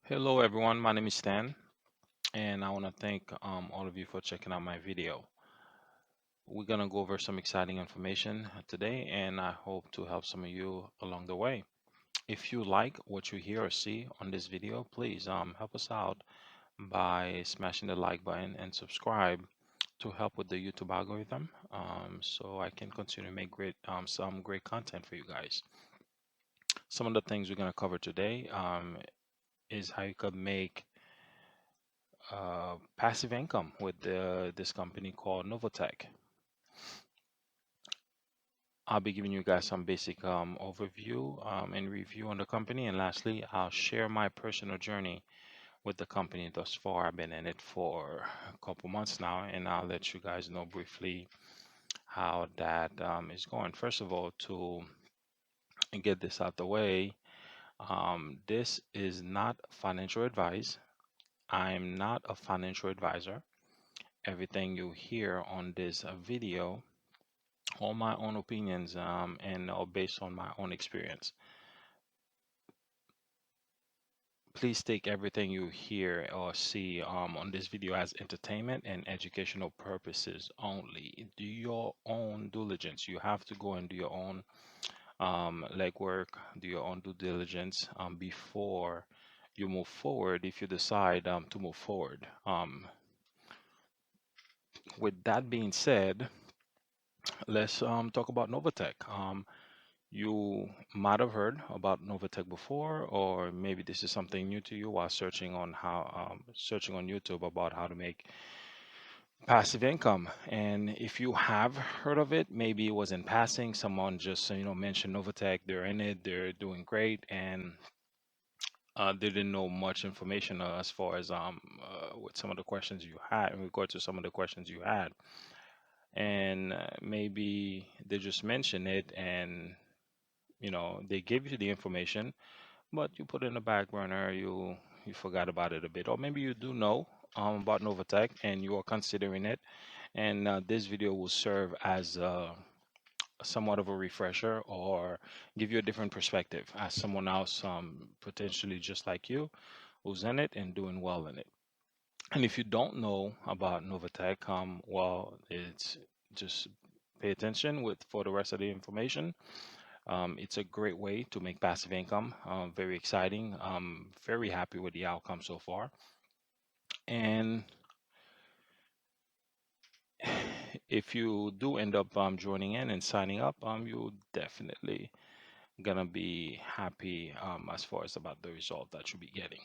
Hello everyone, my name is Stan, and I want to thank all of you for checking out my video. We're going to go over some exciting information today, and I hope to help some of you along the way. If you like what you hear or see on this video, please help us out by smashing the like button and subscribe to help with the YouTube algorithm, so I can continue to make some great content for you guys. Some of the things we're going to cover today is how you could make passive income with this company called NovaTech. I'll be giving you guys some basic overview and review on the company. And lastly, I'll share my personal journey with the company thus far. I've been in it for a couple months now, and I'll let you guys know briefly how that is going. First of all, to get this out the way, this is not financial advice. I'm not a financial advisor. Everything you hear on this video, all my own opinions and are based on my own experience. Please take everything you hear or see on this video as entertainment and educational purposes only. Do your own diligence. You have to go and do your own legwork, do your own due diligence before you move forward if you decide to move forward. With that being said, let's talk about NovaTech. You might have heard about NovaTech before, or maybe this is something new to you while searching on YouTube about how to make passive income. And if you have heard of it, maybe it was in passing. Someone just mentioned NovaTech. They're in it. They're doing great, and they didn't know much information as far as with some of the questions you had in regard to some of the questions you had. And maybe they just mentioned it, and they gave you the information, but you put it in the back burner, you forgot about it a bit, or maybe you do know about NovaTech and you are considering it, and this video will serve as somewhat of a refresher or give you a different perspective as someone else potentially just like you who's in it and doing well in it. And if you don't know about NovaTech, well, it's just pay attention with for the rest of the information. It's a great way to make passive income. Very exciting. Very happy with the outcome so far. And if you do end up joining in and signing up, you definitely gonna be happy as far as about the result that you'll be getting.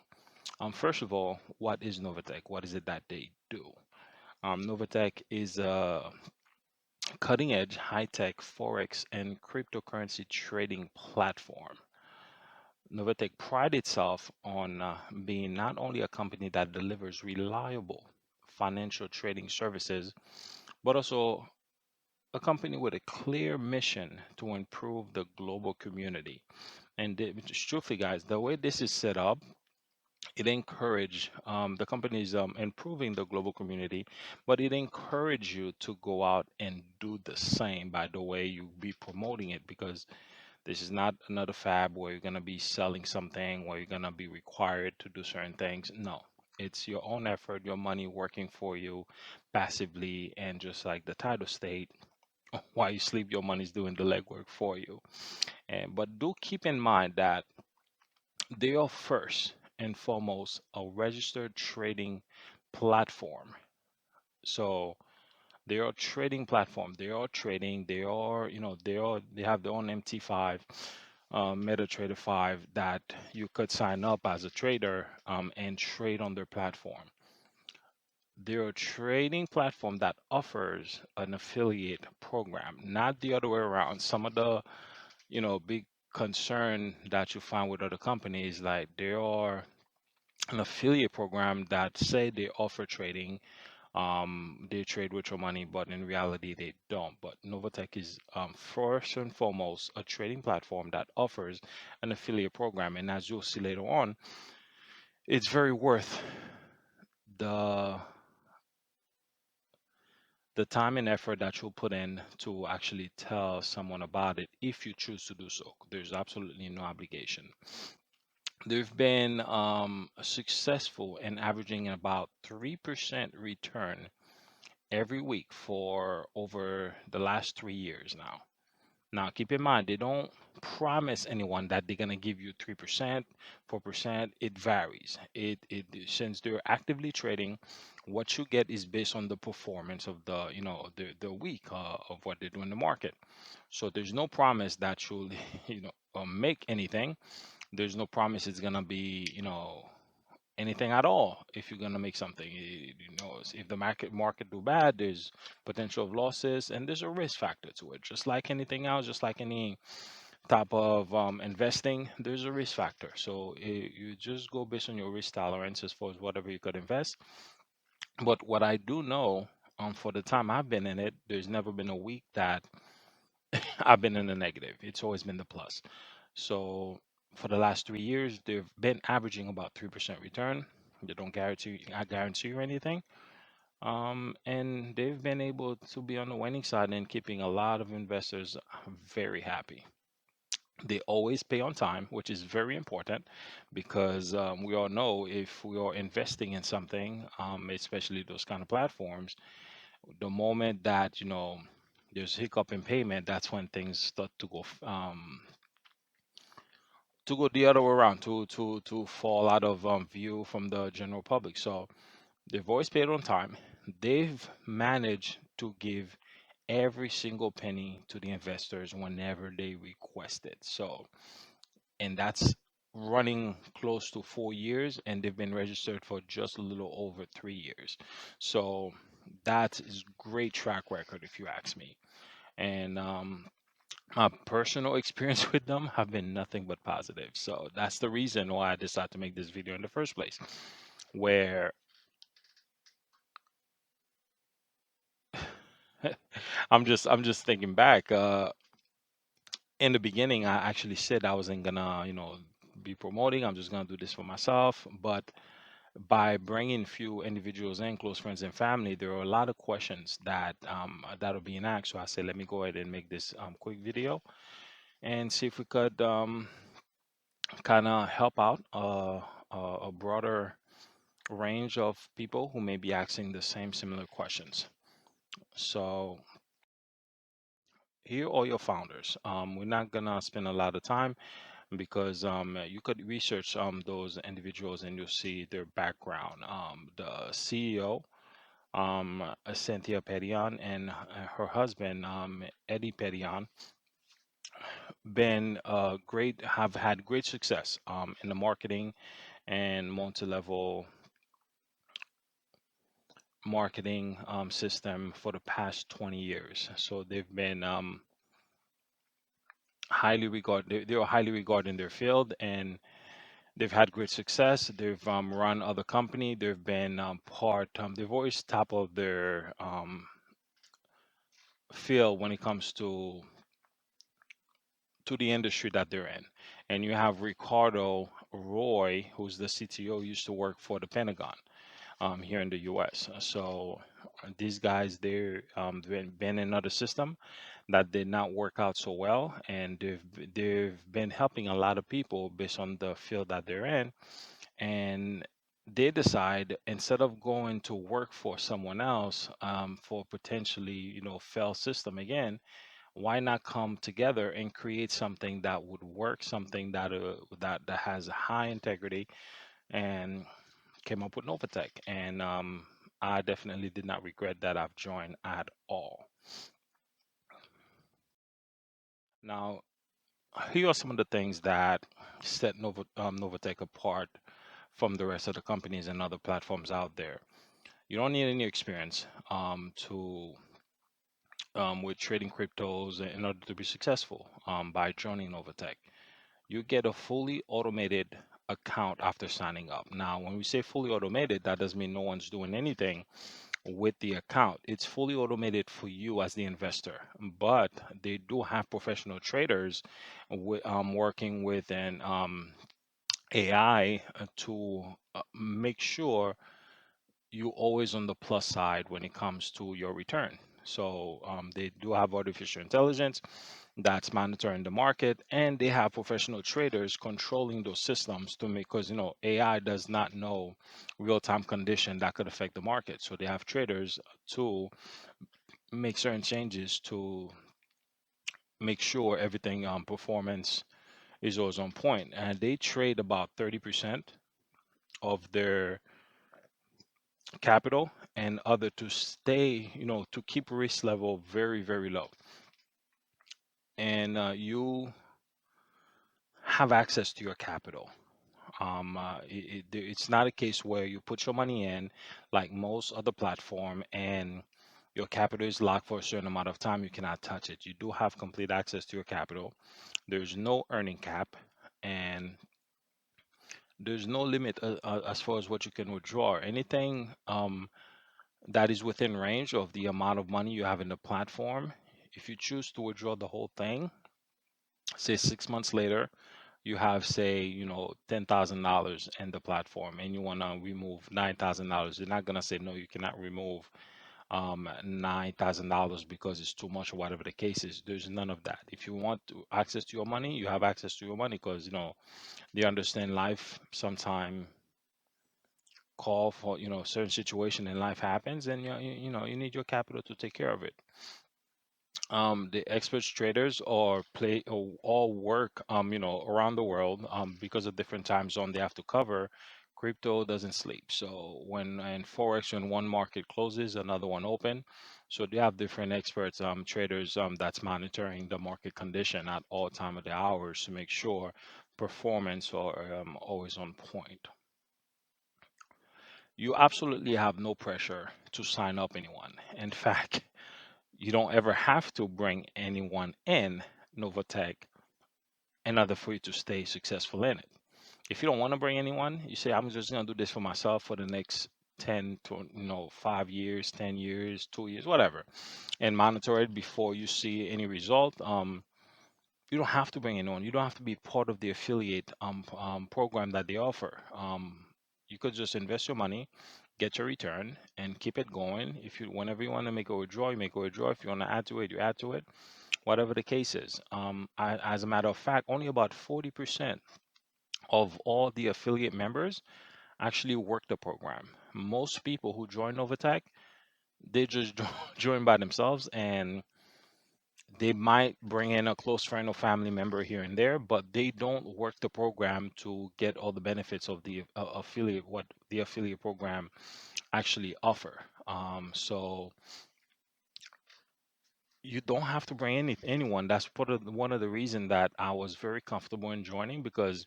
First of all, what is NovaTech? What is it that they do? NovaTech is a cutting edge, high tech Forex and cryptocurrency trading platform. NovaTech prides itself on being not only a company that delivers reliable financial trading services, but also a company with a clear mission to improve the global community. And truthfully, guys, the way this is set up, it encourage the companies improving the global community, but it encourage you to go out and do the same by the way you be promoting it, because this is not another fab where you're going to be selling something, where you're going to be required to do certain things. No, it's your own effort, your money working for you passively. And just like the title state, while you sleep, your money's doing the legwork for you. And but do keep in mind that they are first and foremost a registered trading platform. So they are a trading platform. They are trading. They are, they have their own MT5, MetaTrader 5 that you could sign up as a trader and trade on their platform. They're a trading platform that offers an affiliate program, not the other way around. Some of the, big concern that you find with other companies, like there are an affiliate program that say they offer trading, they trade with your money, but in reality they don't. But NovaTech is first and foremost a trading platform that offers an affiliate program, and as you'll see later on, it's very worth the the time and effort that you'll put in to actually tell someone about it if you choose to do so. There's absolutely no obligation. They've been successful in averaging about 3% return every week for over the last 3 years now. Now, keep in mind, they don't promise anyone that they're gonna give you 3%, 4%. It varies. It since they're actively trading, what you get is based on the performance of the week of what they do in the market. So there's no promise that you'll make anything. There's no promise it's gonna be anything at all if you're gonna make something. If the market do bad, there's potential of losses and there's a risk factor to it. Just like anything else, just like any type of investing, there's a risk factor. So you just go based on your risk tolerance as far as whatever you could invest. But what I do know, for the time I've been in it, there's never been a week that I've been in the negative. It's always been the plus. So for the last 3 years, they've been averaging about 3% return. They don't guarantee you anything. And they've been able to be on the winning side and keeping a lot of investors very happy. They always pay on time, which is very important because we all know if we are investing in something, especially those kind of platforms, the moment that there's hiccup in payment, that's when things start to go the other way around, to fall out of view from the general public. So they've always paid on time. They've managed to give every single penny to the investors whenever they request it. So, and that's running close to 4 years, and they've been registered for just a little over 3 years. So that is great track record, if you ask me. And my personal experience with them have been nothing but positive. So that's the reason why I decided to make this video in the first place. Where I'm just thinking back. In the beginning, I actually said I wasn't gonna, be promoting. I'm just gonna do this for myself. But by bringing few individuals in, close friends and family, there are a lot of questions that are being asked. So I said, let me go ahead and make this quick video and see if we could kind of help out a broader range of people who may be asking the same similar questions. So here are your founders. We're not gonna spend a lot of time because you could research those individuals and you'll see their background. The CEO, Cynthia Perion, and her husband, Eddie Perion, have had great success in the marketing and multi-level marketing system for the past 20 years. So they've been they are highly regarded in their field, and they've had great success. They've run other company. They've been they've always top of their field when it comes to the industry that they're in. And you have Ricardo Roy, who's the CTO, used to work for the Pentagon here in the US. So these guys, been in another system that did not work out so well, and they've been helping a lot of people based on the field that they're in. And they decide, instead of going to work for someone else for potentially fail system again, why not come together and create something that would work, something that has high integrity, and came up with NovaTech. And I definitely did not regret that I've joined at all. Now, here are some of the things that set NovaTech apart from the rest of the companies and other platforms out there. You don't need any experience to with trading cryptos in order to be successful by joining NovaTech. You get a fully automated account after signing up. Now, when we say fully automated, that doesn't mean no one's doing anything with the account. It's fully automated for you as the investor, but they do have professional traders working with an AI to make sure you always on the plus side when it comes to your return. So they do have artificial intelligence. that's monitoring the market, and they have professional traders controlling those systems to make, because AI does not know real-time condition that could affect the market. So they have traders to make certain changes to make sure everything performance is always on point. And they trade about 30% of their capital and other to stay, to keep risk level very, very low. And you have access to your capital. It's not a case where you put your money in like most other platform and your capital is locked for a certain amount of time. You cannot touch it. You do have complete access to your capital. There's no earning cap, and there's no limit as far as what you can withdraw. Anything that is within range of the amount of money you have in the platform, if you choose to withdraw the whole thing, say 6 months later, you have, say, $10,000 in the platform and you want to remove $9,000, you're not going to say no, you cannot remove $9,000 because it's too much or whatever the case is. There's none of that. If you want access to your money, you have access to your money, because they understand life sometime call for certain situation in life happens, and you need your capital to take care of it. The experts traders or play or all work around the world, because of different time zone they have to cover. Crypto doesn't sleep, so when in forex, when one market closes, another one open. So they have different experts, traders, that's monitoring the market condition at all time of the hours to make sure performance are always on point. You absolutely have no pressure to sign up anyone. In fact, you don't ever have to bring anyone in NovaTech in order for you to stay successful in it. If you don't want to bring anyone, you say, I'm just going to do this for myself for the next 10 to 5 years, 10 years, 2 years, whatever, and monitor it before you see any result. You don't have to bring anyone. You don't have to be part of the affiliate program that they offer. You could just invest your money, get your return, and keep it going. If you, whenever you want to make a withdrawal, you make a withdrawal. If you want to add to it, you add to it. Whatever the case is. As a matter of fact, only about 40% of all the affiliate members actually work the program. Most people who join Novatech, they just join by themselves, and they might bring in a close friend or family member here and there, but they don't work the program to get all the benefits of the affiliate, what the affiliate program actually offer. So you don't have to bring anyone. That's one of the reason that I was very comfortable in joining, because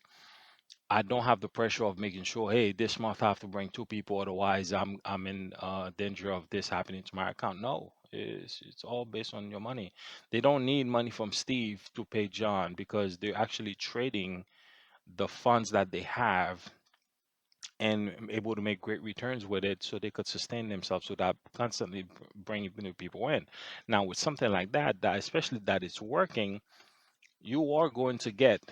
I don't have the pressure of making sure, hey, this month I have to bring two people, otherwise I'm in danger of this happening to my account. No, it's all based on your money. They don't need money from Steve to pay John, because they're actually trading the funds that they have and able to make great returns with it, so they could sustain themselves without constantly bringing new people in. Now, with something like that, that especially that it's working, you are going to get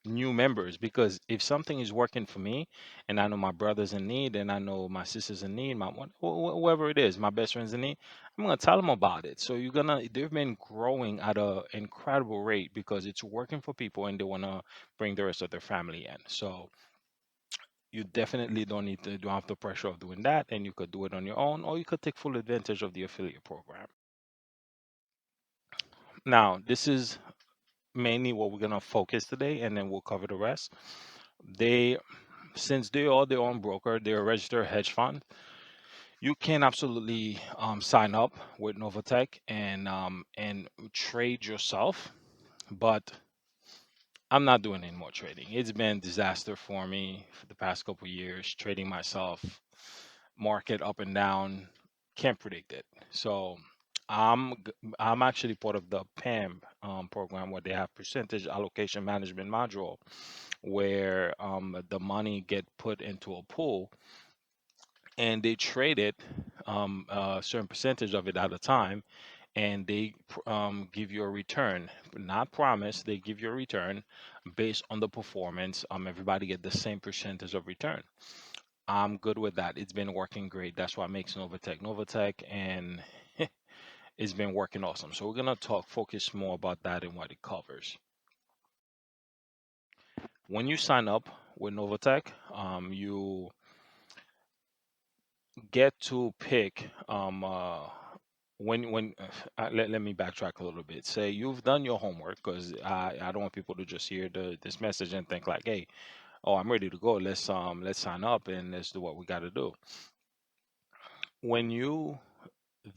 new members, because if something is working for me and I know my brother's in need and I know my sister's in need, whoever it is, my best friend's in need, I'm going to tell them about it. So they've been growing at a incredible rate because it's working for people and they want to bring the rest of their family in. So you definitely don't have the pressure of doing that, and you could do it on your own, or you could take full advantage of the affiliate program. Now, this is mainly what we're going to focus today, and then we'll cover the rest. They Since they are their own broker, they're a registered hedge fund. You can absolutely sign up with Novatech and trade yourself, but I'm not doing any more trading. It's been disaster for me for the past couple years, trading myself, market up and down, can't predict it. So I'm actually part of the PAM program, where they have percentage allocation management module, where the money get put into a pool and they trade it, a certain percentage of it at a time, and they give you a return, not promise. They give you a return based on the performance. Everybody get the same percentage of return. I'm good with that. It's been working great. That's what makes Novatech Novatech, and it's been working awesome. So we're gonna talk focus more about that and what it covers. When you sign up with NovaTech, you get to pick when let me backtrack a little bit. Say you've done your homework, because I don't want people to just hear this message and think like, hey, oh, I'm ready to go. Let's sign up and let's do what we got to do. When you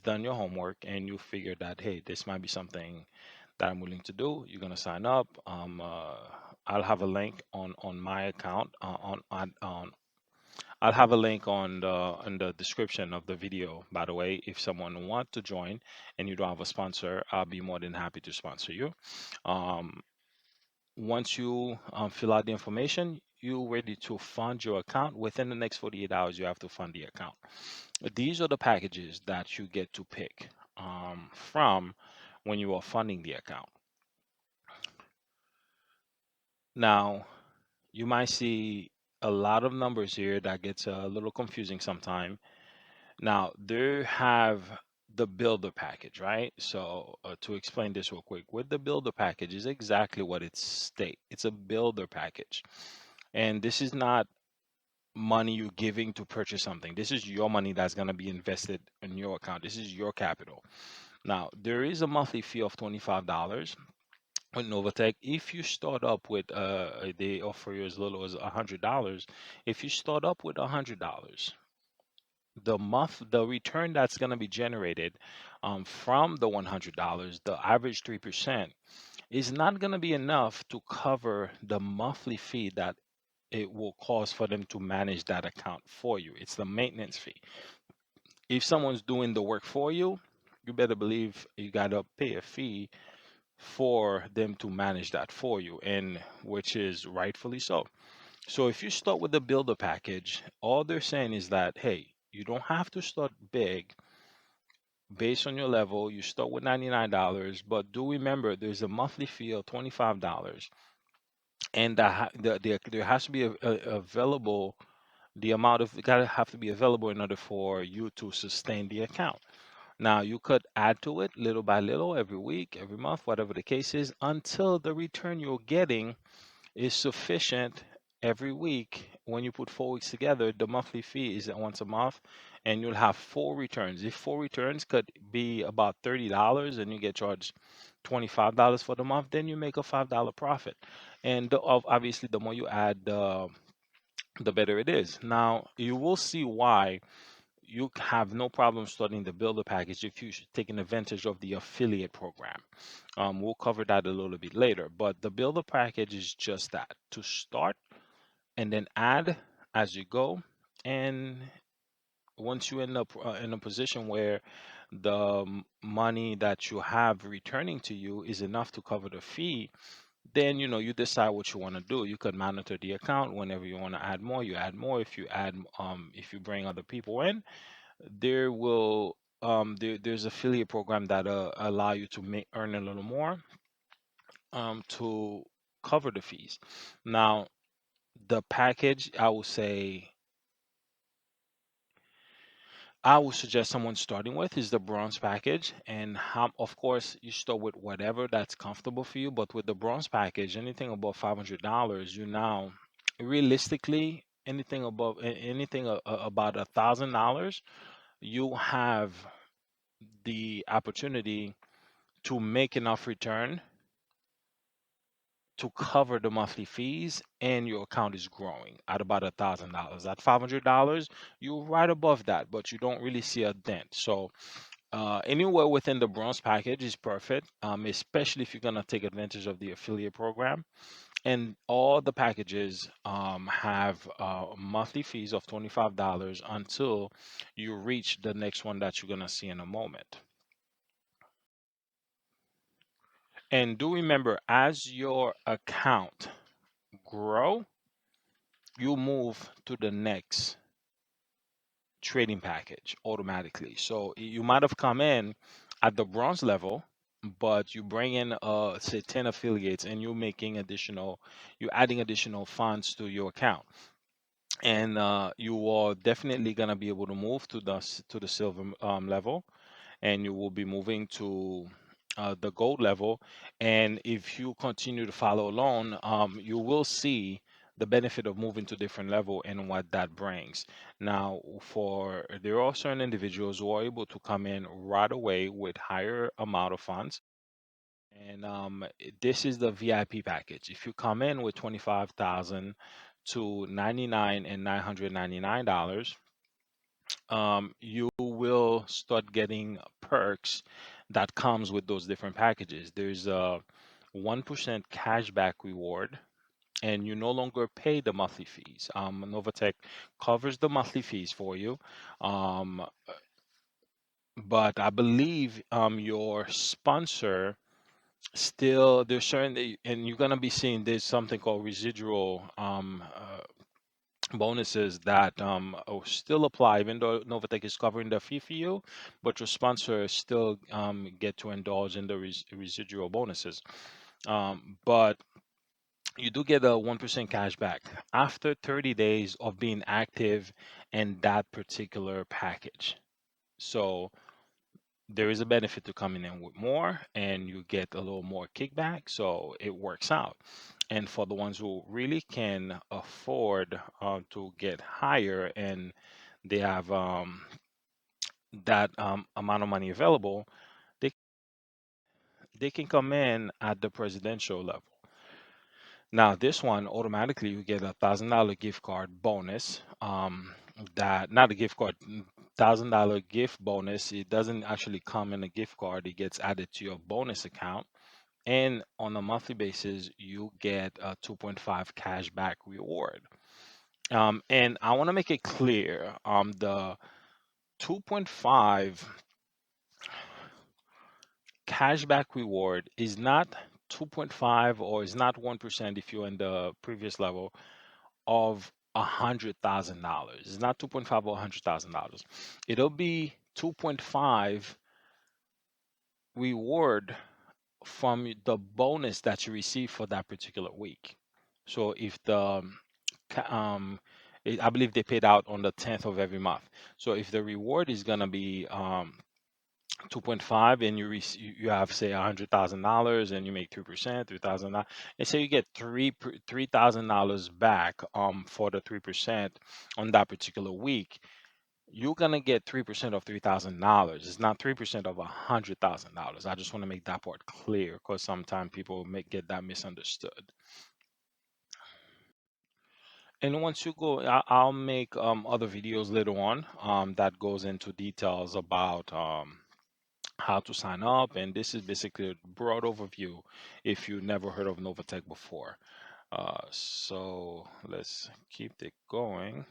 done your homework and you figure that, hey, this might be something that I'm willing to do, you're gonna sign up. I'll have a link on my account on I'll have a link on the description of the video, by the way. If someone want to join and you don't have a sponsor, I'll be more than happy to sponsor you. Um, Once you fill out the information, you're ready to fund your account. Within the next 48 hours, you have to fund the account. These are the packages that you get to pick from when you are funding the account. Now, you might see a lot of numbers here that gets a little confusing sometimes. Now, they have the builder package, right? So, to explain this real quick, with the builder package is exactly what it states. It's a builder package. And this is not money you're giving to purchase something. This is your money that's going to be invested in your account. This is your capital. Now, there is a monthly fee of $25 with NovaTech. If you start up with, they offer you as little as $100. If you start up with $100, the return that's going to be generated from the $100, the average 3%, is not going to be enough to cover the monthly fee that it will cost for them to manage that account for you. It's the maintenance fee. If someone's doing the work for you, you better believe you got to pay a fee for them to manage that for you, and which is rightfully so. So if you start with the builder package, all they're saying is that, hey, you don't have to start big. Based on your level, you start with $99, but do remember there's a monthly fee of $25, and there has to be available, the amount of gotta have to be available in order for you to sustain the account. Now you could add to it little by little, every week, every month, whatever the case is, until the return you're getting is sufficient every week. When you put 4 weeks together, the monthly fee is at once a month, and you'll have four returns. If four returns could be about $30 and you get charged $25 for the month, then you make a $5 profit. And obviously, the more you add, the better it is. Now, you will see why you have no problem starting the builder package if you're taking advantage of the affiliate program. We'll cover that a little bit later, but the builder package is just that, to start and then add as you go. And once you end up in a position where the money that you have returning to you is enough to cover the fee, then you decide what you want to do. You could monitor the account. Whenever you want to add more, you add more. If you bring other people in, there's affiliate program that allow you to earn a little more to cover the fees. Now, the package, I would suggest someone starting with is the bronze package, and of course you start with whatever that's comfortable for you. But with the bronze package, anything above $500, you now realistically anything about $1,000, you have the opportunity to make enough return to cover the monthly fees, and your account is growing at about $1,000. At $500, you're right above that, but you don't really see a dent. So anywhere within the bronze package is perfect, especially if you're gonna take advantage of the affiliate program. And all the packages have monthly fees of $25 until you reach the next one that you're gonna see in a moment. And do remember, as your account grow, you move to the next trading package automatically. So you might have come in at the bronze level, but you bring in say 10 affiliates, and you're adding additional funds to your account. And you are definitely gonna be able to move to the silver level. and you will be moving to the gold level. And if you continue to follow along, you will see the benefit of moving to different level and what that brings. Now, for there are certain individuals who are able to come in right away with higher amount of funds. And this is the VIP package. If you come in with 25,000 to 99 and $999, you will start getting perks that comes with those different packages. There's a 1% cashback reward, and you no longer pay the monthly fees. NovaTech covers the monthly fees for you. Um, but I believe your sponsor still, there's certain, and you're gonna be seeing there's something called residual bonuses that still apply, even though Novatech is covering the fee for you, but your sponsor still get to indulge in the residual bonuses. But you do get a 1% cash back after 30 days of being active in that particular package. So there is a benefit to coming in with more, and you get a little more kickback, so it works out. And for the ones who really can afford to get higher, and they have that amount of money available, they they can come in at the presidential level. Now, this one automatically you get $1,000 gift card bonus. That not a gift card, $1,000 gift bonus. It doesn't actually come in a gift card. It gets added to your bonus account, and on a monthly basis, you get a 2.5 cash back reward. And I want to make it clear, the 2.5 cashback reward is not 2.5 or is not 1% if you're in the previous level of $100,000. It's not 2.5 or $100,000. It'll be 2.5 reward from the bonus that you receive for that particular week. So if the I believe they paid out on the 10th of every month. So if the reward is gonna be 2.5, and you have say $100,000 and you make 3%, 3,000, and say you get $3,000 back for the 3% on that particular week, you're gonna get 3% of $3,000. It's not 3% of $100,000. I just want to make that part clear because sometimes people may get that misunderstood. And once you go, I'll make other videos later on that goes into details about how to sign up. And this is basically a broad overview if you never heard of NovaTech before. So let's keep it going.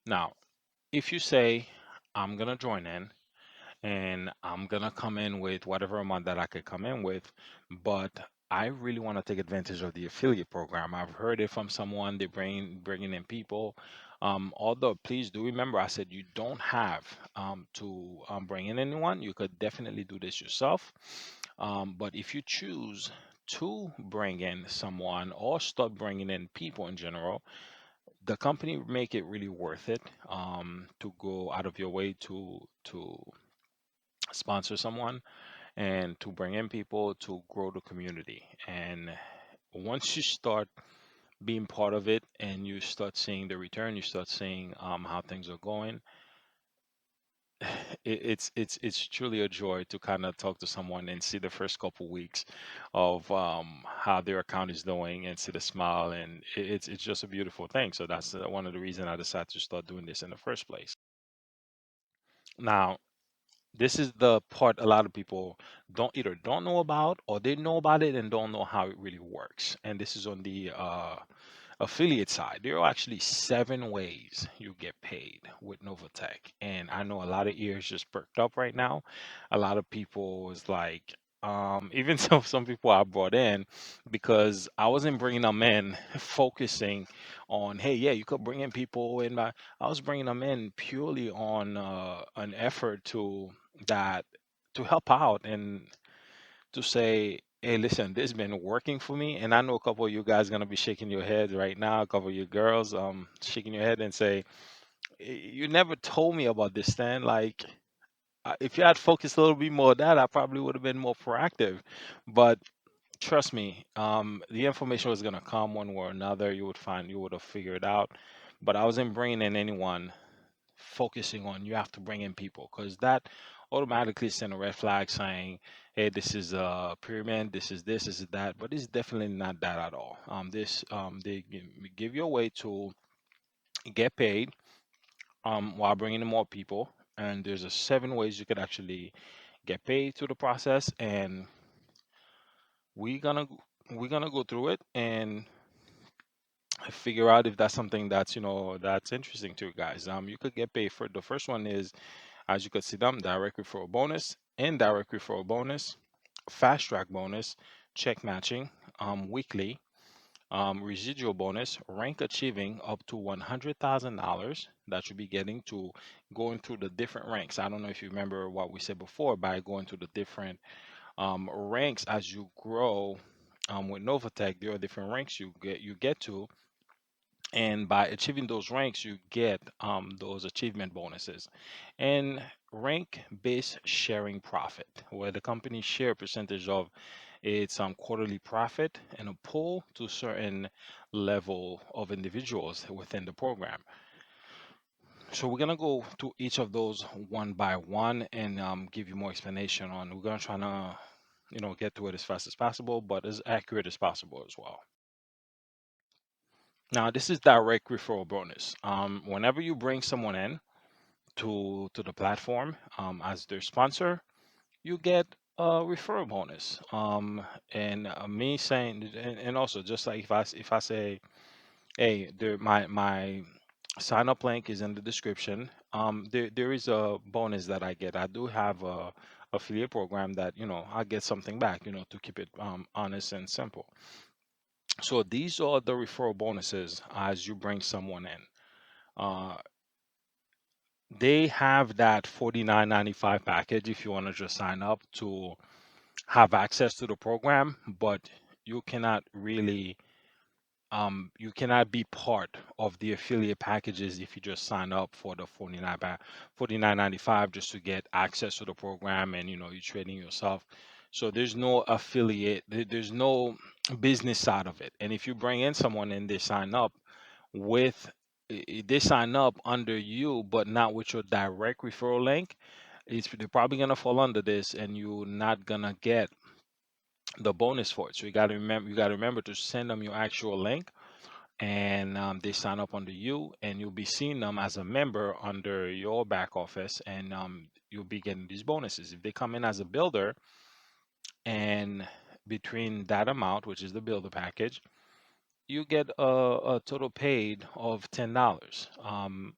Now, if you say, I'm gonna join in and I'm gonna come in with whatever amount that I could come in with, but I really want to take advantage of the affiliate program. I've heard it from someone, they bringing in people. Although please do remember, I said you don't have to bring in anyone. You could definitely do this yourself. But if you choose to bring in someone or start bringing in people in general, the company make it really worth it to go out of your way to sponsor someone and to bring in people to grow the community. And once you start being part of it and you start seeing the return, you start seeing how things are going, it's truly a joy to kind of talk to someone and see the first couple weeks of how their account is doing and see the smile, and it's just a beautiful thing. So that's one of the reasons I decided to start doing this in the first place. Now, this is the part a lot of people don't know about, or they know about it and don't know how it really works. And this is on the affiliate side. There are actually 7 ways you get paid with NovaTech. And I know a lot of ears just perked up right now. A lot of people was like, even some people I brought in because I wasn't bringing them in focusing on, hey, yeah, you could bring in people in my. I was bringing them in purely on an effort that to help out and to say, hey, listen, this has been working for me. And I know a couple of you guys gonna be shaking your head right now, a couple of you girls shaking your head and say, You never told me about this, Stan. Like, if you had focused a little bit more on that, I probably would have been more proactive. But trust me, the information was gonna come one way or another. You would have figured out. But I wasn't bringing in anyone focusing on you have to bring in people because that automatically send a red flag saying, hey, this is a pyramid, this is that. But it's definitely not that at all. They give you a way to get paid while bringing in more people. And there's a 7 ways you could actually get paid through the process. And we're gonna we're gonna go through it and figure out if that's something that's interesting to you guys. You could get paid for the first one is, as you could see them, direct referral bonus, indirect referral bonus, fast track bonus, check matching, weekly, residual bonus, rank achieving up to $100,000 that you'll be getting to going through the different ranks. I don't know if you remember what we said before by going through the different ranks as you grow. With NovaTech, there are different ranks you get to, and by achieving those ranks you get those achievement bonuses. And rank based sharing profit, where the company share percentage of its quarterly profit and a pool to certain level of individuals within the program. So we're gonna go to each of those one by one and give you more explanation on. We're gonna try to get to it as fast as possible but as accurate as possible as well. Now, this is direct referral bonus. Whenever you bring someone in to the platform as their sponsor, you get a referral bonus. And me saying, and also just like if I say, hey, my sign up link is in the description. There is a bonus that I get. I do have a affiliate program that I get something back. To keep it honest and simple. So these are the referral bonuses as you bring someone in. Uh, they have that 49.95 package if you want to just sign up to have access to the program, but you cannot really you cannot be part of the affiliate packages if you just sign up for the 49.95 just to get access to the program and you're trading yourself. So there's no affiliate, there's no business side of it. And if you bring in someone and they sign up with they sign up under you but not with your direct referral link, they're probably gonna fall under this and you're not gonna get the bonus for it. So you got to remember to send them your actual link, and they sign up under you, and you'll be seeing them as a member under your back office, and you'll be getting these bonuses if they come in as a builder. And between that amount, which is the builder package, you get a total paid of $10.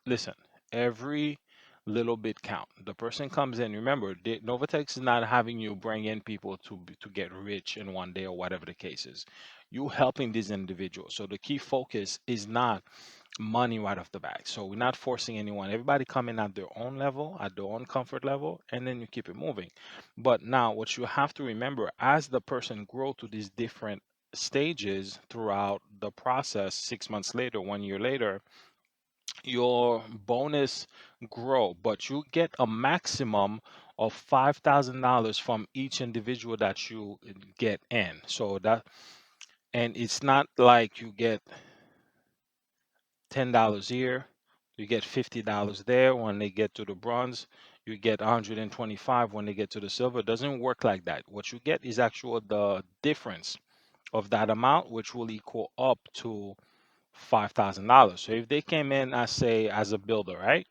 Listen, every little bit count. The person comes in. Remember, Novatex is not having you bring in people to get rich in one day or whatever the case is. You helping these individuals. So the key focus is not money right off the bat. So we're not forcing anyone. Everybody coming at their own level, at their own comfort level, and then you keep it moving. But now, what you have to remember as the person grow to these different stages throughout the process, 6 months later, 1 year later, your bonus grow, but you get a maximum of $5,000 from each individual that you get in. So that, and it's not like you get $10 here, you get $50 there when they get to the bronze, you get 125 when they get to the silver. It doesn't work like that. What you get is actual the difference of that amount, which will equal up to $5,000. So if they came in, I say as a builder, right?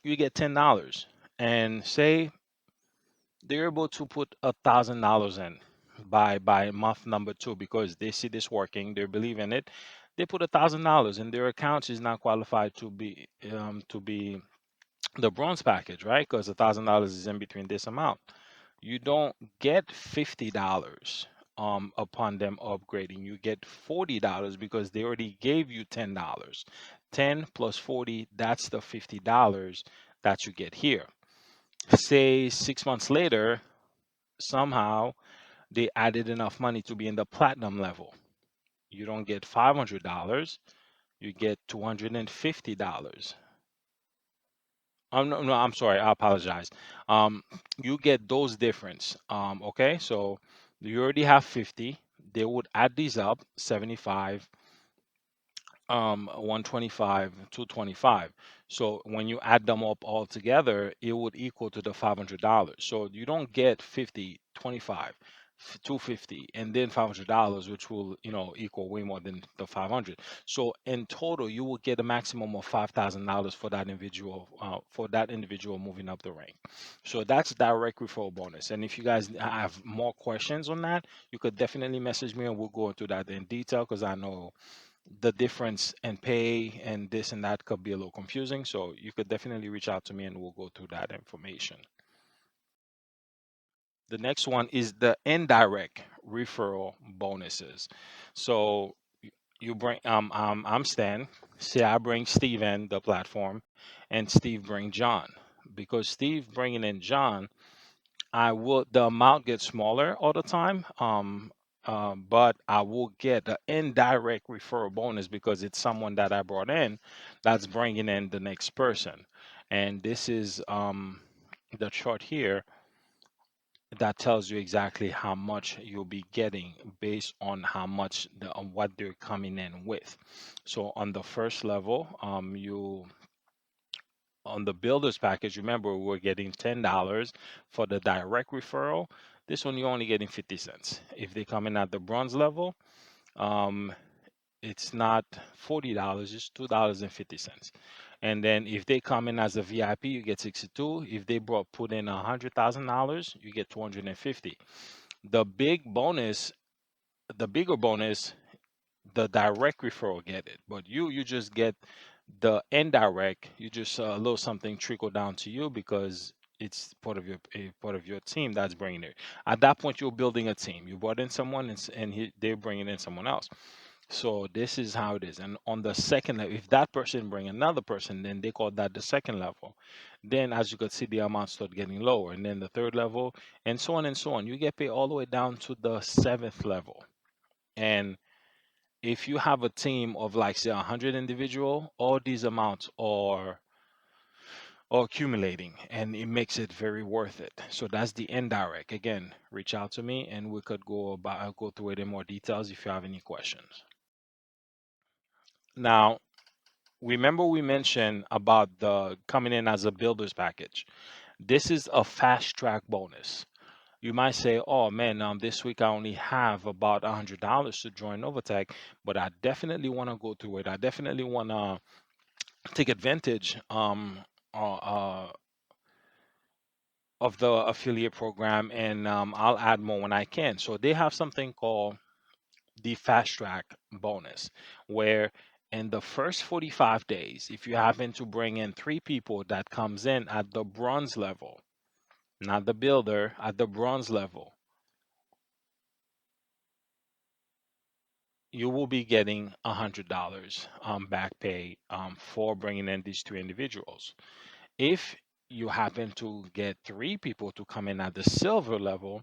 You get $10, and say they're able to put $1,000 in by month number two because they see this working, they believe in it. They put $1,000 and their account is not qualified to be the bronze package, right? Because $1,000 is in between this amount. You don't get $50 upon them upgrading. You get $40 because they already gave you $10. 10 plus 40, that's the $50 that you get here. Say 6 months later, somehow they added enough money to be in the platinum level. You don't get $500. you get $250. No, no, I'm sorry. I apologize. Um, you get those difference. Okay, so you already have 50. They would add these up, 75, 125, 225. So when you add them up all together, it would equal to the $500. So you don't get 50, 25, 250, and then $500, which will, equal way more than the 500. So in total, you will get a maximum of $5,000 for that individual moving up the rank. So that's direct referral bonus. And if you guys have more questions on that, you could definitely message me and we'll go into that in detail, because I know the difference in pay and this and that could be a little confusing. So you could definitely reach out to me and we'll go through that information. The next one is the indirect referral bonuses. So you bring I'm Stan. Say I bring Steve in the platform, and Steve bring John. Because Steve bringing in John, I will the amount gets smaller all the time. But I will get the indirect referral bonus because it's someone that I brought in that's bringing in the next person. And this is the chart here that tells you exactly how much you'll be getting based on how much on what they're coming in with. So on the first level, you on the builders package, remember we're getting $10 for the direct referral. This one you're only getting 50 cents. If they come in at the bronze level, um, it's not $40, it's $2.50. And then if they come in as a VIP, you get 62. If they put in $100,000, you get 250. The bigger bonus, the direct referral get it, but you just get the indirect. You just a little something trickle down to you because it's part of your team that's bringing it. At that point, you're building a team. You brought in someone, they're bringing in someone else. So this is how it is. And on the second level, if that person bring another person, then they call that the second level. Then, as you could see, the amount start getting lower, and then the third level, and so on and so on. You get paid all the way down to the seventh level. And if you have a team of like say 100 individual, all these amounts are accumulating, and it makes it very worth it. So that's the indirect. Again, reach out to me and we could go through it in more details if you have any questions. Now, remember we mentioned about the coming in as a builder's package. This is a fast track bonus. You might say, "Oh man, this week I only have about $100 to join NovaTech, but I definitely want to go through it. I definitely want to take advantage uh, uh, of the affiliate program, and I'll add more when I can." So they have something called the fast track bonus, where in the first 45 days, if you happen to bring in three people that comes in at the bronze level, not the builder, at the bronze level, you will be getting $100 back pay for bringing in these three individuals. If you happen to get three people to come in at the silver level,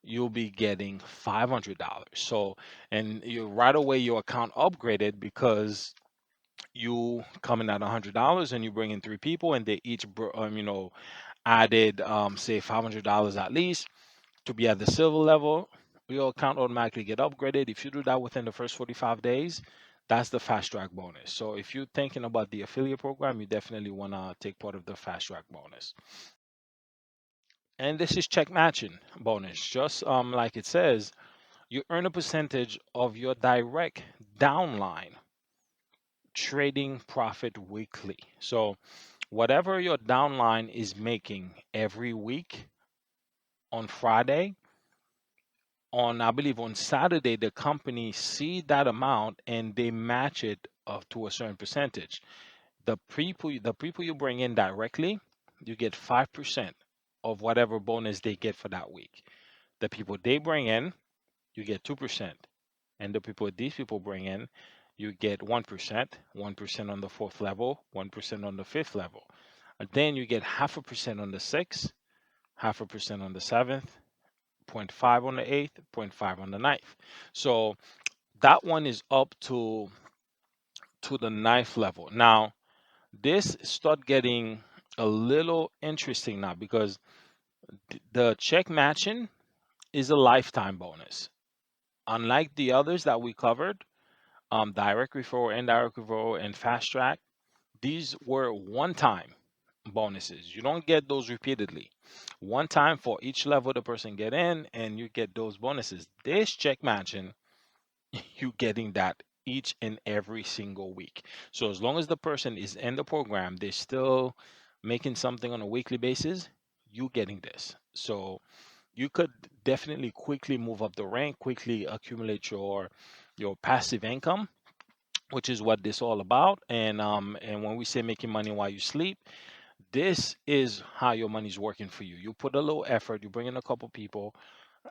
you'll be getting $500. So, and you right away your account upgraded because you come in at $100 and you bring in three people and they each added say $500 at least to be at the silver level. Your account automatically get upgraded. If you do that within the first 45 days, that's the fast track bonus. So if you're thinking about the affiliate program, you definitely want to take part of the fast track bonus. And this is check matching bonus. Just like it says, you earn a percentage of your direct downline trading profit weekly. So whatever your downline is making every week on Friday, on I believe on Saturday, the company see that amount and they match it to a certain percentage. The people you bring in directly, you get 5% of whatever bonus they get for that week. The people they bring in, you get 2%. And these people bring in, you get 1%, 1% on the fourth level, 1% on the fifth level. And then you get half a percent on the sixth, half a percent on the seventh, zero point 0.5 on the eighth, zero point 0.5 on the ninth. So that one is up to to the ninth level. Now, this start getting a little interesting now because the check matching is a lifetime bonus. Unlike the others that we covered, direct referral, indirect referral, and fast track, these were one-time bonuses. You don't get those repeatedly. One time for each level the person get in, and you get those bonuses. This check matching, you getting that each and every single week. So as long as the person is in the program, they're still making something on a weekly basis, you getting this. So you could definitely quickly move up the rank, quickly accumulate your passive income, which is what this all about. And when we say making money while you sleep, this is how your money's working for you. You put a little effort, you bring in a couple people,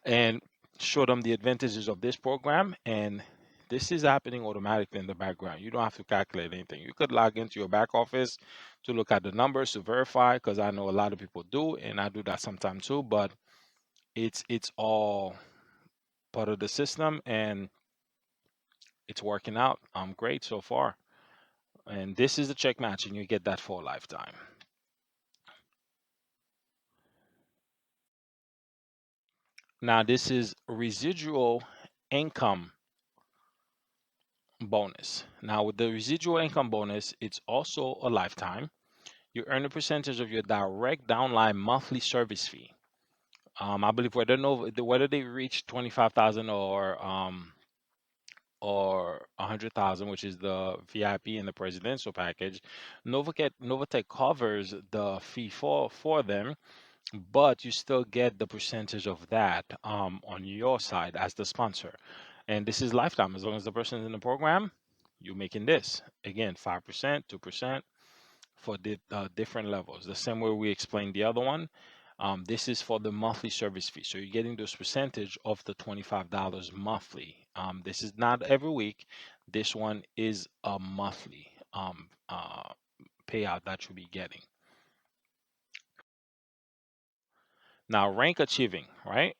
and show them the advantages of this program, and this is happening automatically in the background. You don't have to calculate anything. You could log into your back office to look at the numbers to verify, because I know a lot of people do, and I do that sometimes too. But it's all part of the system, and it's working out great so far. And this is the check matching. You get that for a lifetime. Now, this is residual income bonus. Now, with the residual income bonus, it's also a lifetime. You earn a percentage of your direct downline monthly service fee. I believe whether they reach 25,000 or 100,000, which is the VIP and the presidential package, NovaTech covers the fee for them, but you still get the percentage of that on your side as the sponsor. And this is lifetime. As long as the person is in the program, you're making this. Again, 5%, 2% for the different levels. The same way we explained the other one. This is for the monthly service fee. So you're getting this percentage of the $25 monthly. This is not every week. This one is a monthly payout that you'll be getting. Now, rank achieving, right?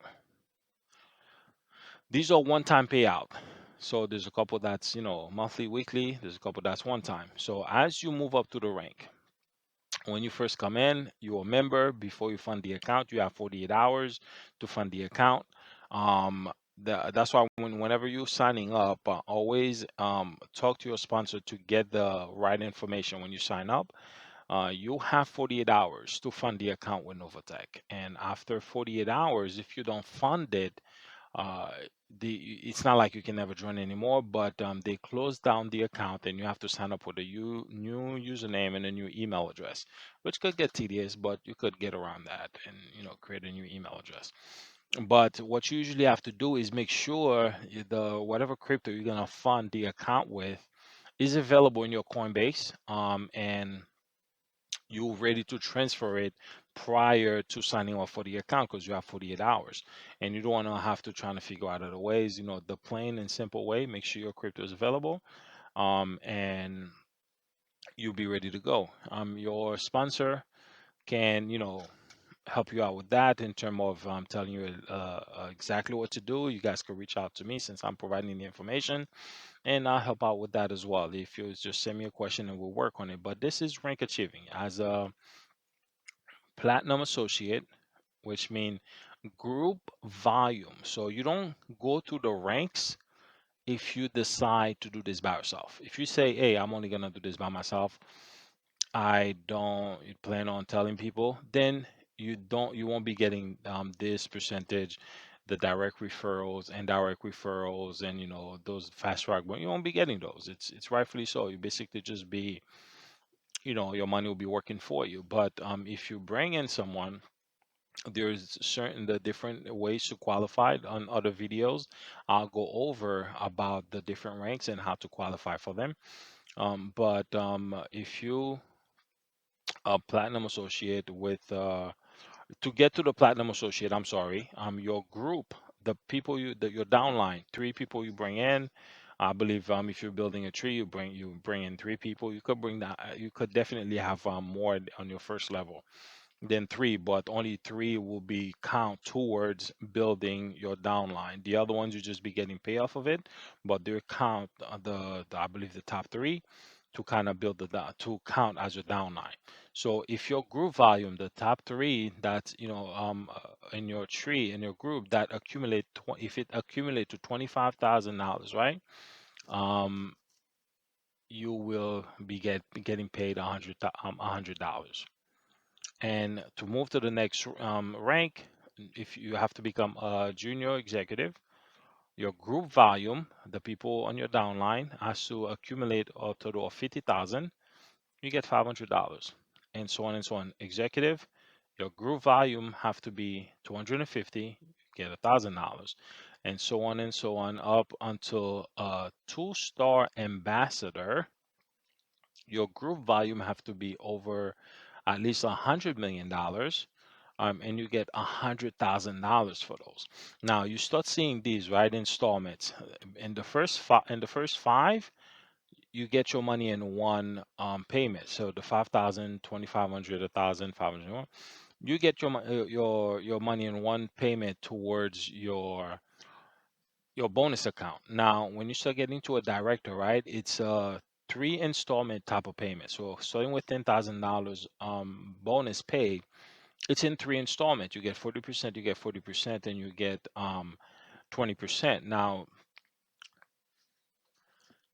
These are one-time payout. So there's a couple that's, monthly, weekly. There's a couple that's one time. So as you move up to the rank, when you first come in, you're a member. Before you fund the account, you have 48 hours to fund the account. That's why whenever you're signing up, always talk to your sponsor to get the right information when you sign up. You have 48 hours to fund the account with NovaTech. And after 48 hours, if you don't fund it, uh, it's not like you can never join anymore, but they close down the account and you have to sign up with a new username and a new email address, which could get tedious, but you could get around that and create a new email address. But what you usually have to do is make sure the whatever crypto you're gonna fund the account with is available in your Coinbase, and you're ready to transfer it prior to signing up for the account, because you have 48 hours and you don't want to have to try to figure out other ways. The plain and simple way: make sure your crypto is available, and you'll be ready to go. Your sponsor can help you out with that in terms of telling you exactly what to do. You guys can reach out to me since I'm providing the information, and I'll help out with that as well. If you just send me a question and we'll work on it. But this is rank achieving as a platinum associate, which means group volume. So you don't go through the ranks if you decide to do this by yourself. If you say, hey, I'm only gonna do this by myself, I don't plan on telling people, then you won't be getting this percentage, the direct referrals, indirect referrals, and those fast track, but you won't be getting those. It's rightfully so. You basically just be, your money will be working for you. But if you bring in someone, there's certain the different ways to qualify. On other videos, I'll go over about the different ranks and how to qualify for them. But if you a platinum associate with to get to the platinum associate, I'm sorry, your group, the people your downline, three people you bring in. I believe if you're building a tree, you bring in three people. You could bring that. You could definitely have more on your first level. then three, but only three will be count towards building your downline. The other ones you just be getting pay off of it, but they count the I believe the top three to kind of build to count as your downline. So if your group volume, the top three that in your tree in your group that if it accumulate to $25,000, right? Um, you will be getting paid $100. And to move to the next rank, if you have to become a junior executive, your group volume, the people on your downline, has to accumulate a total of 50,000. You get $500, and so on and so on. Executive, your group volume have to be 250. You get $1,000, and so on up until a two-star ambassador. Your group volume have to be over at least $100 million, and you get $100,000 for those. Now you start seeing these right installments. In the first five, you get your money in one payment. So the 5,000, 2,500, 1,000, 500. You get your money in one payment towards your bonus account. Now, when you start getting to a director, right, it's a three installment type of payment. So starting with $10,000 bonus pay, it's in three installments. You get 40%, you get 40%, and you get 20%. Now,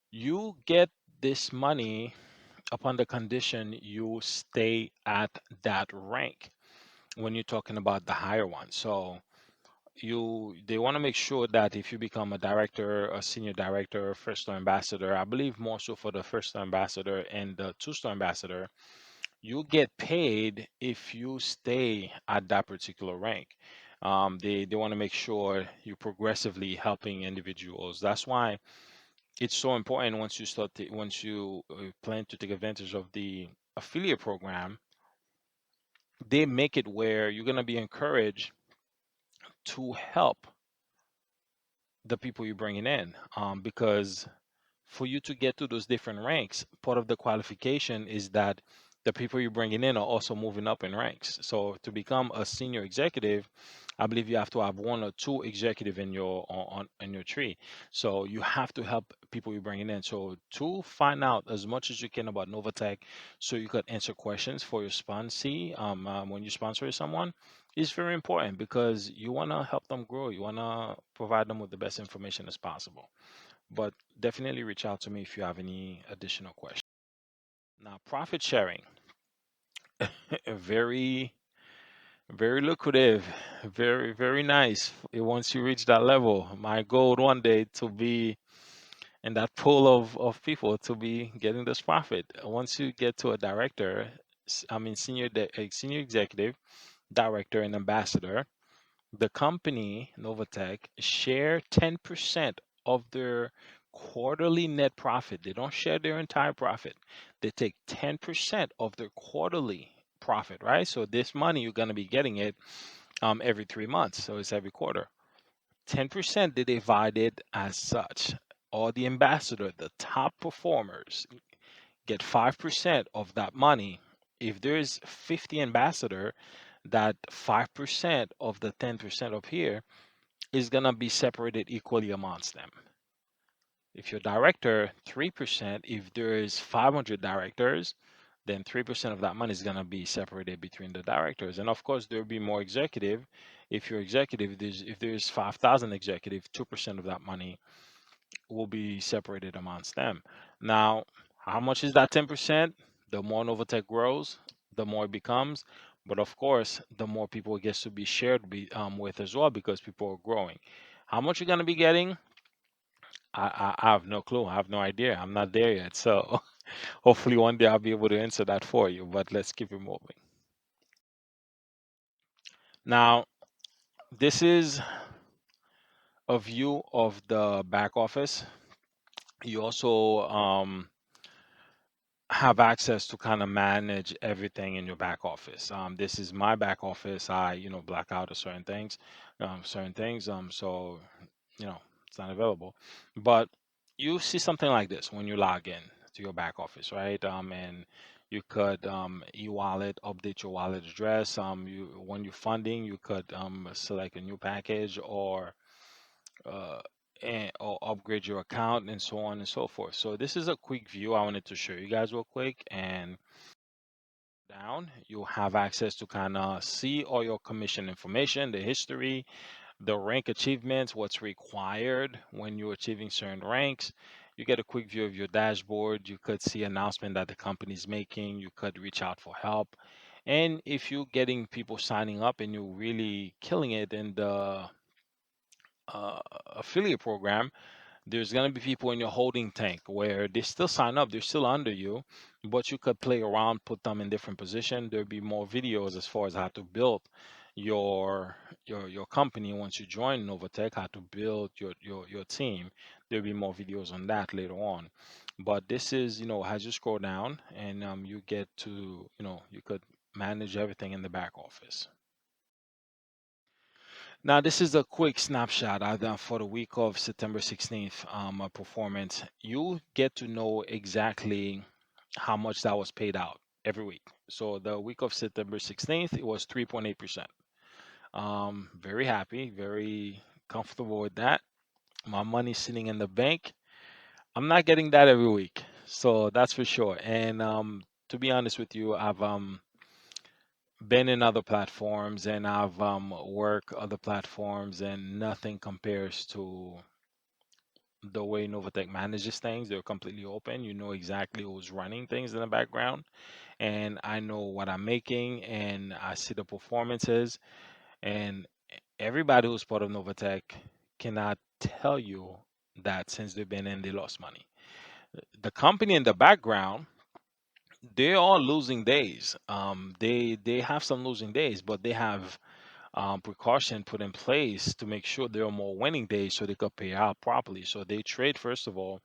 you get this money upon the condition you stay at that rank when you're talking about the higher one. So they want to make sure that if you become a director, a senior director, first star ambassador, I believe more so for the first star ambassador and the two-star ambassador, you get paid if you stay at that particular rank. They want to make sure you're progressively helping individuals. That's why it's so important once you plan to take advantage of the affiliate program, they make it where you're going to be encouraged to help the people you're bringing in, because for you to get to those different ranks, part of the qualification is that the people you're bringing in are also moving up in ranks. So to become a senior executive, I believe you have to have one or two executive in your in your tree. So you have to help people you're bringing in. So to find out as much as you can about NovaTech, so you could answer questions for your sponsee when you sponsor someone, is very important because you want to help them grow. You want to provide them with the best information as possible. But definitely reach out to me if you have any additional questions. Now, profit sharing, very, very lucrative, very nice. Once you reach that level, my goal one day to be in that pool of people to be getting this profit. Once you get to a director, senior executive, director, and ambassador, the company, NovaTech, share 10% of their quarterly net profit. They don't share their entire profit. They take 10% of their quarterly profit, right? So this money you're going to be getting it every 3 months. So it's every quarter. 10% they divide it as such. All the ambassador, the top performers, get 5% of that money. If there's 50 ambassador, that 5% of the 10% up here is going to be separated equally amongst them. If you're director, 3%, if there is 500 directors, then 3% of that money is going to be separated between the directors. And of course, there'll be more executive. If you're executive, if there's 5,000 executive, 2% of that money will be separated amongst them. Now, how much is that 10%? The more NovaTech grows, the more it becomes. But of course, the more people it gets to be shared with as well because people are growing. How much you're going to be getting? I have no clue. I have no idea. I'm not there yet. So hopefully one day I'll be able to answer that for you. But let's keep it moving. Now, this is a view of the back office. You also have access to kind of manage everything in your back office. This is my back office. I, black out of certain things. So, it's not available. But you see something like this when you log in to your back office, right? And You could e-wallet, update your wallet address. When you're funding, you could select a new package uh, or upgrade your account and so on and so forth. So this is a quick view I wanted to show you guys real quick. And down, you'll have access to kind of see all your commission information, the history, the rank achievements, what's required when you're achieving certain ranks. You get a quick view of your dashboard. You could see announcement that the company's making. You could reach out for help. And if you're getting people signing up and you're really killing it in the uh, affiliate program, there's going to be people in your holding tank where they still sign up, they're still under you, but you could play around, put them in different position. There'll be more videos as far as how to build your your company once you join NovaTech, how to build your team. There'll be more videos on that later on. But this is, as you scroll down and you get to, you could manage everything in the back office. Now, this is a quick snapshot for the week of September 16th performance. You get to know exactly how much that was paid out every week. So the week of September 16th, it was 3.8%. Very happy, very comfortable with that. My money's sitting in the bank. I'm not getting that every week. So that's for sure. And to be honest with you, I've been in other platforms and I've worked other platforms, and nothing compares to the way NovaTech manages things. They're completely open. You know exactly who's running things in the background, and I know what I'm making, and I see the performances. And everybody who's part of NovaTech cannot tell you that since they've been in, they lost money. The company in the background, they are losing days. They have some losing days, but they have precaution put in place to make sure there are more winning days so they could pay out properly. So they trade, first of all,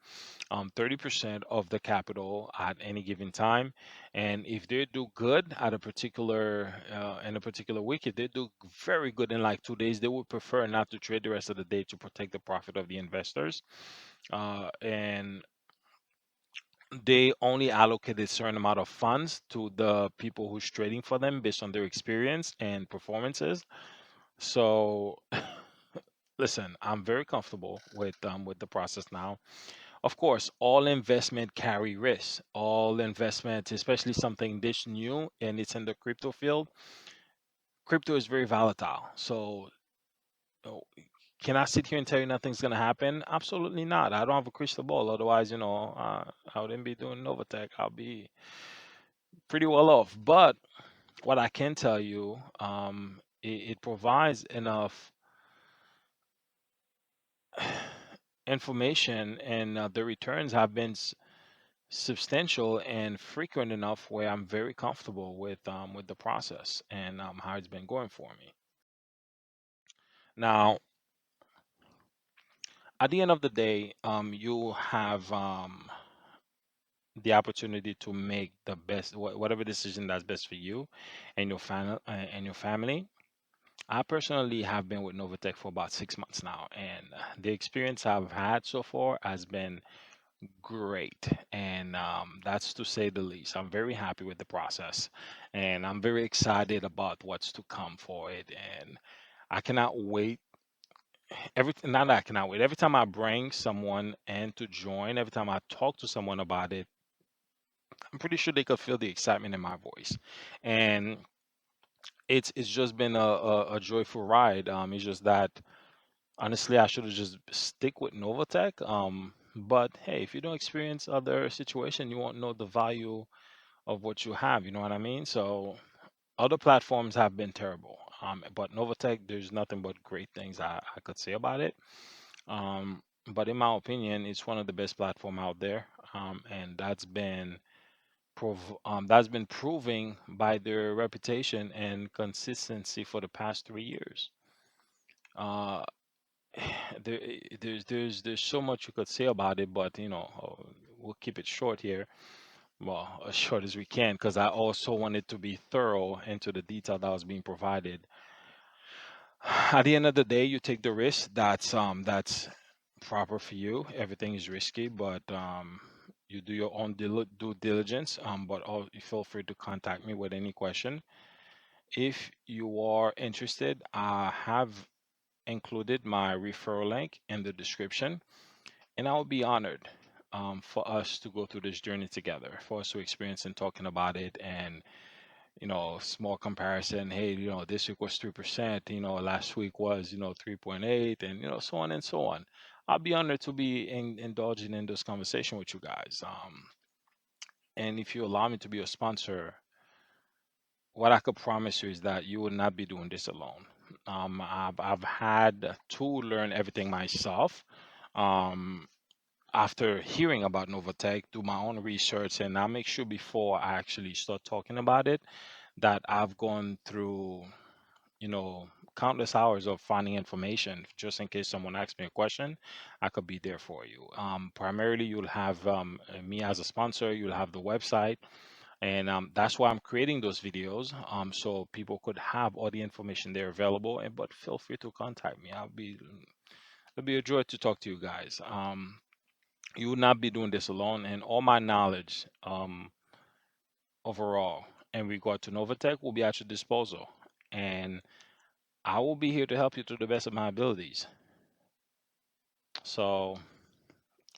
30% of the capital at any given time. And if they do good at a particular in a particular week, if they do very good in like 2 days, they would prefer not to trade the rest of the day to protect the profit of the investors. And they only allocate a certain amount of funds to the people who's trading for them based on their experience and performances. So listen, I'm very comfortable with the process now. Of course, all investment carry risk. All investment, especially something this new and it's in the crypto field, crypto is very volatile. So, oh, can I sit here and tell you nothing's gonna happen? Absolutely not. I don't have a crystal ball. Otherwise, I wouldn't be doing Novatech. I'll be pretty well off. But what I can tell you, it provides enough information, and the returns have been substantial and frequent enough where I'm very comfortable with the process and how it's been going for me. Now, at the end of the day, you have the opportunity to make the best whatever decision that's best for you and your family. I personally have been with Novatech for about 6 months now, and the experience I've had so far has been great, and that's to say the least. I'm very happy with the process, and I'm very excited about what's to come for it. And I cannot wait. Not that I cannot wait. Every time I bring someone in to join, every time I talk to someone about it, I'm pretty sure they could feel the excitement in my voice. And it's just been a joyful ride. It's just that honestly, I should have just stick with Novatech. But hey, if you don't experience other situation, you won't know the value of what you have. You know what I mean? So other platforms have been terrible. But Novatech, there's nothing but great things I could say about it. But in my opinion, it's one of the best platform out there. And that's been proving by their reputation and consistency for the past 3 years. Uh, there's so much you could say about it, but we'll keep it short here. Well, as short as we can, because I also wanted to be thorough into the detail that was being provided. At the end of the day, you take the risk. That's proper for you. Everything is risky, but you do your own due diligence. But you feel free to contact me with any question. If you are interested, I have included my referral link in the description, and I will be honored for us to go through this journey together, for us to experience and talking about it, and small comparison. Hey, this week was 3%. Last week was 3.8, and so on and so on. I'll be honored to be indulging in this conversation with you guys. And if you allow me to be a sponsor, what I could promise you is that you will not be doing this alone. I've had to learn everything myself. Um, After hearing about NovaTech, do my own research, and I make sure before I actually start talking about it that I've gone through, you know, countless hours of finding information just in case someone asks me a question. I could be there for you. Primarily, you'll have me as a sponsor, you'll have the website, and that's why I'm creating those videos, so people could have all the information there available. And but feel free to contact me. It'll be a joy to talk to you guys. You will not be doing this alone, and all my knowledge overall in regard to Novatech will be at your disposal. And I will be here to help you to the best of my abilities. So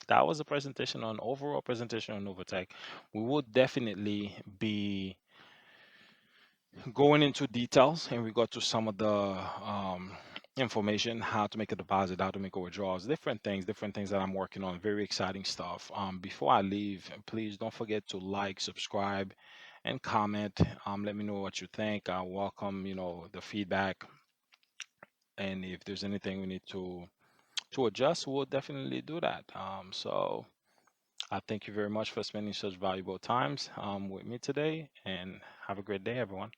that was a presentation on overall presentation on Novatech. We will definitely be going into details in regard to some of the information, how to make a deposit, how to make a withdrawals, different things that I'm working on. Very exciting stuff. Before I leave, please don't forget to like, subscribe, and comment. Let me know what you think. I welcome, the feedback. And if there's anything we need to adjust, we'll definitely do that. So I thank you very much for spending such valuable times with me today, and have a great day, everyone.